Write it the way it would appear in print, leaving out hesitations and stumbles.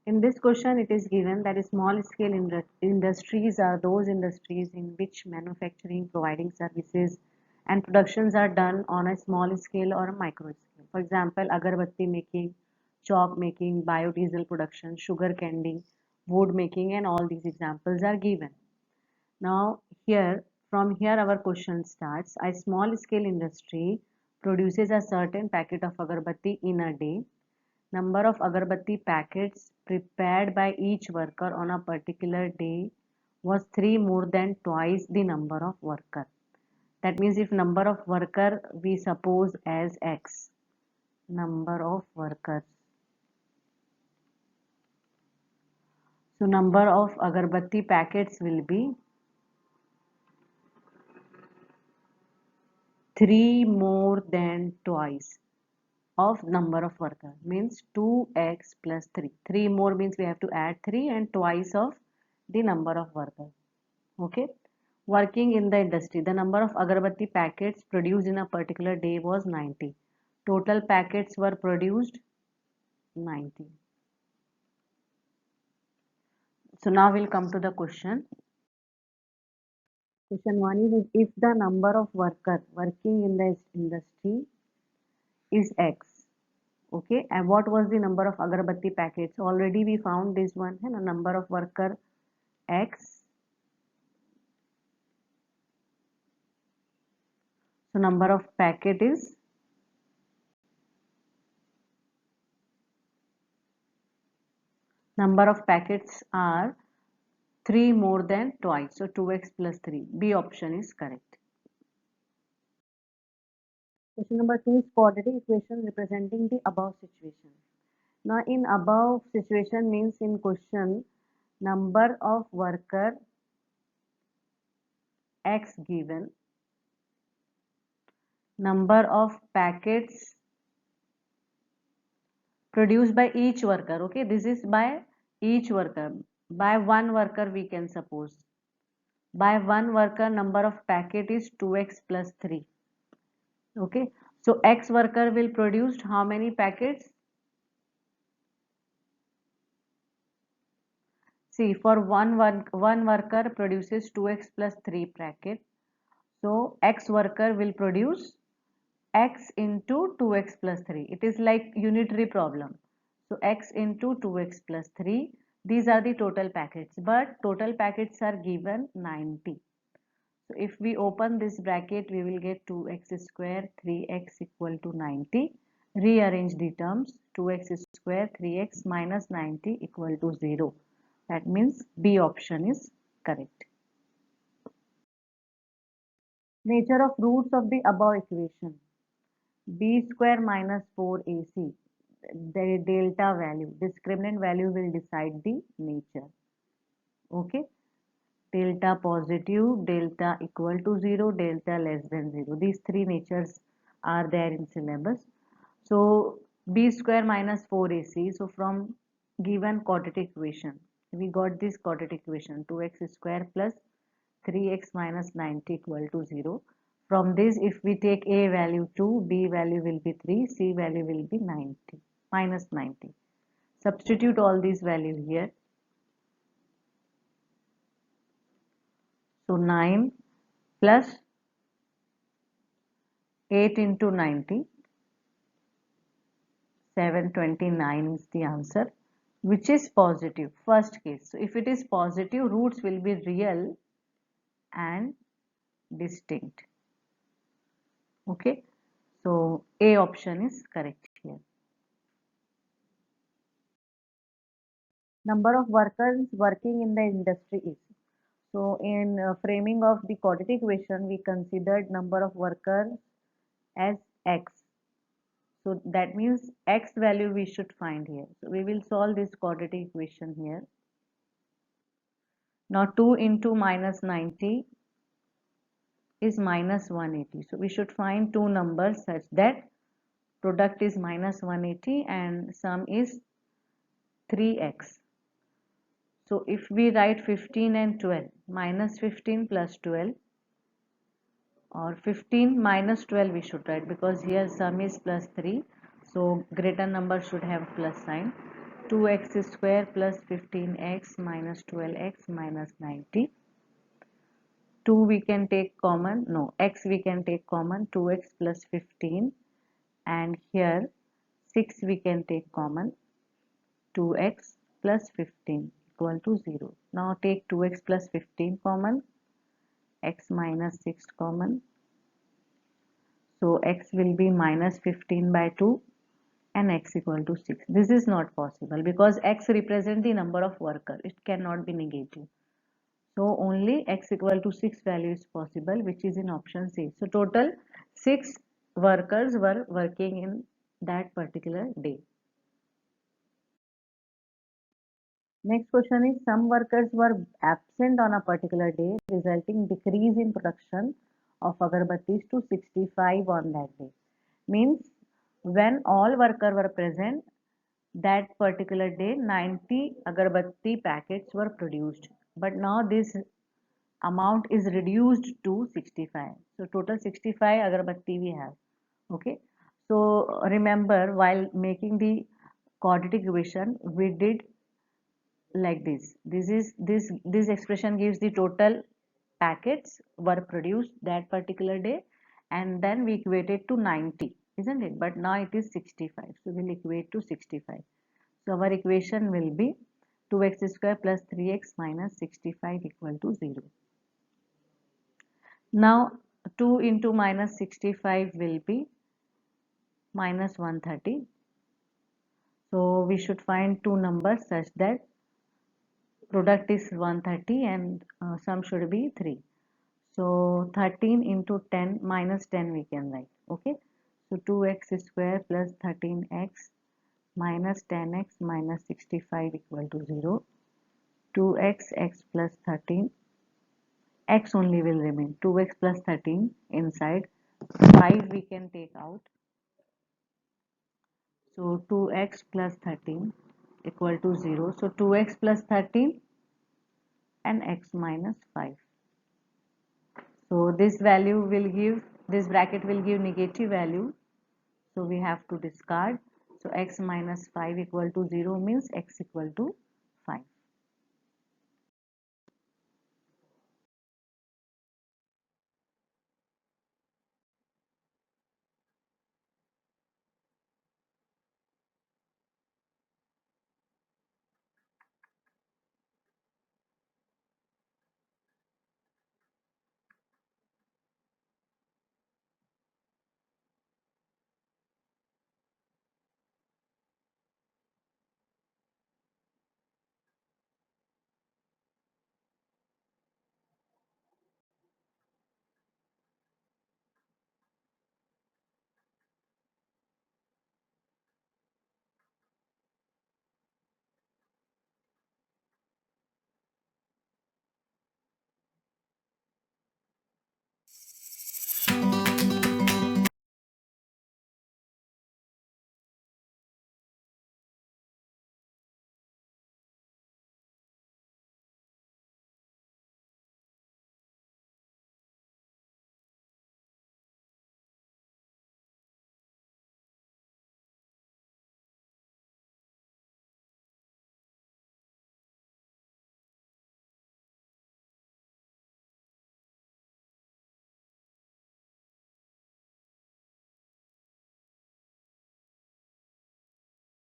In this question, it is given that small scale industries are those industries in which manufacturing, providing services, and productions are done on a small scale or a micro scale. For example, agarbatti making, chalk making, biodiesel production, sugar candy, wood making, and all these examples are given. Now, from here, our question starts. A small scale industry produces a certain packet of agarbatti in a day. Number of agarbatti packets prepared by each worker on a particular day was 3 more than twice the number of worker. That means if number of worker we suppose as X, number of workers. So number of agarbatti packets will be 3 more than twice of number of worker, means 2x plus 3. 3 more means we have to add 3 and twice of the number of workers. Okay. Working in the industry, the number of agarbatti packets produced in a particular day was 90. Total packets were produced 90. So now we'll come to the question. Question 1 is if the number of workers working in the industry is X. Okay, and what was the number of agarbatti packets? Already we found this one, and a number of worker X. So number of packet is number of packets are 3 more than twice, so 2x plus 3. B option is correct. Question number 2 is quadratic equation representing the above situation. Now in above situation means in question number of worker X given, number of packets produced by each worker. Okay, this is by each worker. By one worker we can suppose. By one worker number of packet is 2x plus 3. Okay, so X worker will produce how many packets? See, for one worker produces 2x plus 3 packet. So X worker will produce X into 2x plus 3. It is like unitary problem. So X into 2x plus 3. These are the total packets. But total packets are given 90. So if we open this bracket, we will get 2x square, 3x equal to 90. Rearrange the terms. 2x square, 3x minus 90 equal to 0. That means B option is correct. Nature of roots of the above equation. B square minus 4AC. The delta value, discriminant value will decide the nature. Okay. Delta positive, delta equal to 0, delta less than 0. These three natures are there in syllabus. So B square minus 4AC. So from given quadratic equation, we got this quadratic equation 2x square plus 3x minus 90 equal to 0. From this, if we take A value 2, B value will be 3, C value will be 90, minus 90. Substitute all these values here. So 9 plus 8 into 90, 729 is the answer, which is positive, first case. So if it is positive, roots will be real and distinct. Okay, so A option is correct here. Number of workers working in the industry is. So in framing of the quadratic equation, we considered number of workers as X. So that means X value we should find here. So we will solve this quadratic equation here. Now 2 into minus 90 is minus 180. So we should find two numbers such that product is minus 180 and sum is 3x. So if we write 15 and 12, minus 15 plus 12, or 15 minus 12 we should write, because here sum is plus 3. So greater number should have plus sign. 2x square plus 15x minus 12x minus 90. 2 we can take common, no, x we can take common, 2x plus 15, and here 6 we can take common, 2x plus 15 equal to 0. Now take 2x plus 15 common, x minus 6 common. So x will be minus 15 by 2 and x equal to 6. This is not possible because x represents the number of workers. It cannot be negative. So only x equal to 6 value is possible, which is in option C. So total 6 workers were working in that particular day. Next question is, some workers were absent on a particular day, resulting decrease in production of agarbattis to 65 on that day. Means when all workers were present, that particular day 90 agarbatti packets were produced. But now this amount is reduced to 65. So total 65 agarbatti we have. Okay. So remember, while making the quadratic equation, we did like this. This expression gives the total packets were produced that particular day, and then we equated to 90, isn't it? But now it is 65, so we'll equate to 65. So our equation will be 2x square plus 3x minus 65 equal to 0. Now 2 into minus 65 will be minus 130. So we should find two numbers such that product is 130 and sum should be 3. So 13 into 10 minus 10 we can write. Okay. So 2x square plus 13x minus 10x minus 65 equal to 0. 2x x plus 13. X only will remain. 2x plus 13 inside. 5 we can take out. So 2x plus 13 equal to 0. So 2x plus 13 and x minus 5. So this value will give, this bracket will give negative value. So we have to discard. So x minus 5 equal to 0 means x equal to